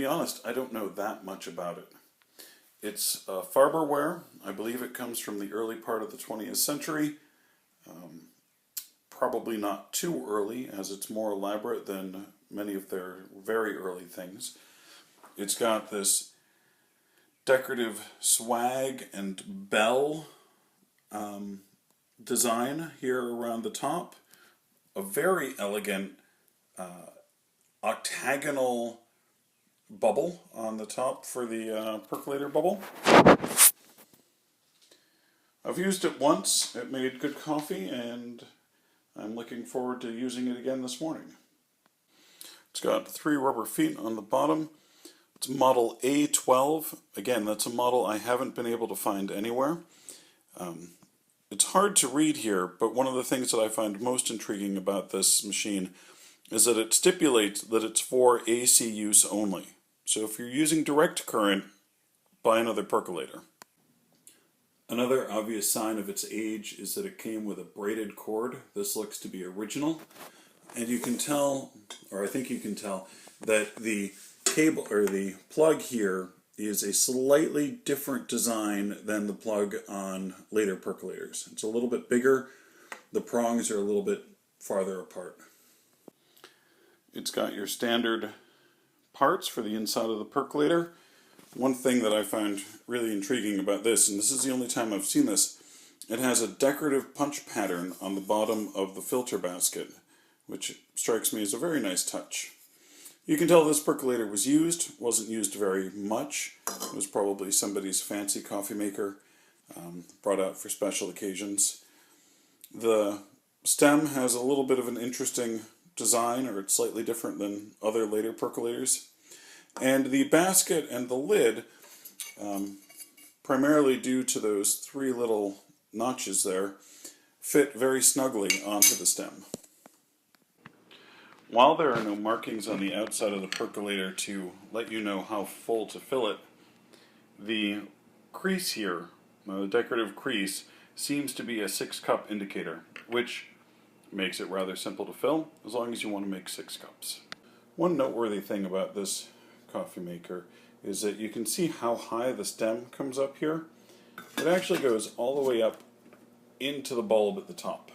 be honest, I don't know that much about it. It's Farberware. I believe it comes from the early part of the 20th century. Probably not too early, as it's more elaborate than many of their very early things. It's got this decorative swag and bell design here around the top. A very elegant octagonal bubble on the top for the percolator bubble. I've used it once. It made good coffee, and I'm looking forward to using it again this morning. It's got 3 rubber feet on the bottom. It's model A12. Again, that's a model I haven't been able to find anywhere. It's hard to read here, but one of the things that I find most intriguing about this machine is that it stipulates that it's for AC use only. So if you're using direct current, buy another percolator. Another obvious sign of its age is that it came with a braided cord. This looks to be original. And you can tell, or I think you can tell, that the cable or the plug here is a slightly different design than the plug on later percolators. It's a little bit bigger. The prongs are a little bit farther apart. It's got your standard parts for the inside of the percolator. One thing that I find really intriguing about this, and this is the only time I've seen this, it has a decorative punch pattern on the bottom of the filter basket, which strikes me as a very nice touch. You can tell this percolator was used, wasn't used very much. It was probably somebody's fancy coffee maker, brought out for special occasions. The stem has a little bit of an interesting design, or it's slightly different than other later percolators. And the basket and the lid, primarily due to those 3 little notches there, fit very snugly onto the stem. While there are no markings on the outside of the percolator to let you know how full to fill it, the crease here, the decorative crease, seems to be a 6-cup indicator, which makes it rather simple to fill, as long as you want to make 6 cups. One noteworthy thing about this coffee maker is that you can see how high the stem comes up here. It actually goes all the way up into the bulb at the top.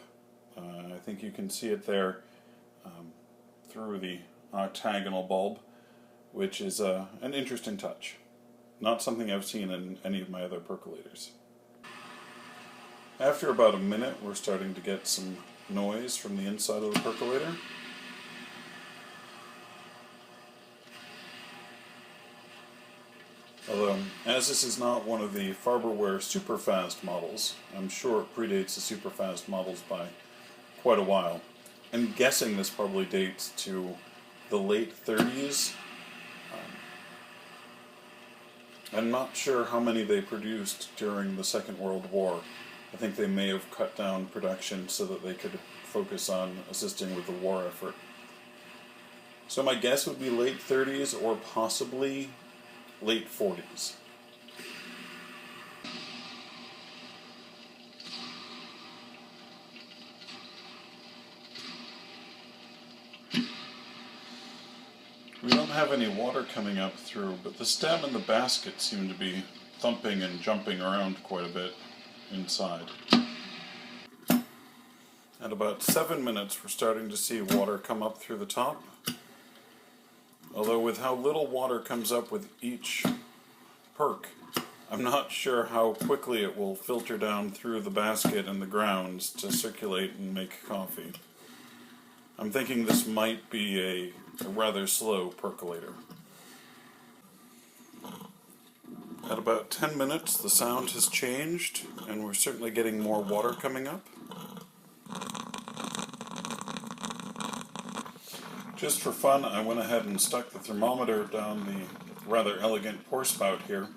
I think you can see it there through the octagonal bulb, which is an interesting touch. Not something I've seen in any of my other percolators. After about a minute, we're starting to get some noise from the inside of the percolator. Although, as this is not one of the Farberware super fast models, I'm sure it predates the super fast models by quite a while. I'm guessing this probably dates to the late 30s. I'm not sure how many they produced during the Second World War. I think they may have cut down production so that they could focus on assisting with the war effort. So my guess would be late 30s or possibly late 40s. We don't have any water coming up through, but the stem and the basket seem to be thumping and jumping around quite a bit inside. At about 7 minutes, we're starting to see water come up through the top. Although with how little water comes up with each perk, I'm not sure how quickly it will filter down through the basket and the grounds to circulate and make coffee. I'm thinking this might be a rather slow percolator. At about 10 minutes, the sound has changed, and we're certainly getting more water coming up. Just for fun, I went ahead and stuck the thermometer down the rather elegant pour spout here,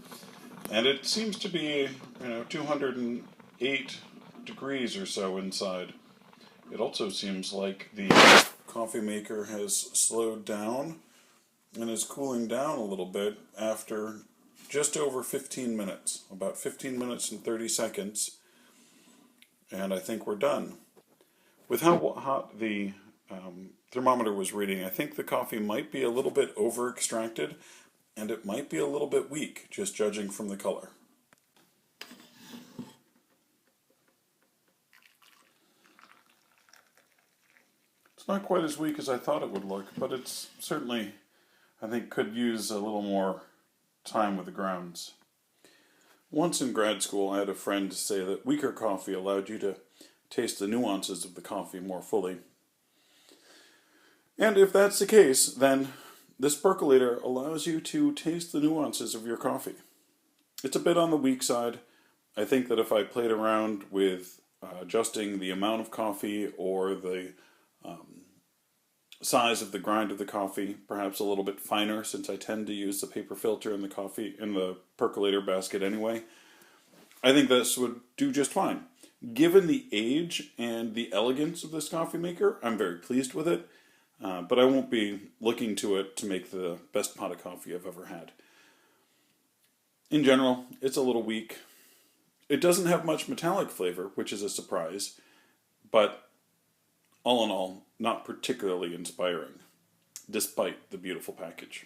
and it seems to be, 208 degrees or so inside. It also seems like the coffee maker has slowed down and is cooling down a little bit after just over 15 minutes, about 15 minutes and 30 seconds, and I think we're done. With how hot the thermometer was reading, I think the coffee might be a little bit over-extracted, and it might be a little bit weak, just judging from the color. It's not quite as weak as I thought it would look, but it's certainly, I think, could use a little more time with the grounds. Once in grad school, I had a friend say that weaker coffee allowed you to taste the nuances of the coffee more fully. And if that's the case, then this percolator allows you to taste the nuances of your coffee. It's a bit on the weak side. I think that if I played around with adjusting the amount of coffee or the size of the grind of the coffee, perhaps a little bit finer, since I tend to use the paper filter in the percolator basket anyway, I think this would do just fine. Given the age and the elegance of this coffee maker, I'm very pleased with it, but I won't be looking to it to make the best pot of coffee I've ever had. In general, it's a little weak. It doesn't have much metallic flavor, which is a surprise, but all in all, not particularly inspiring, despite the beautiful package.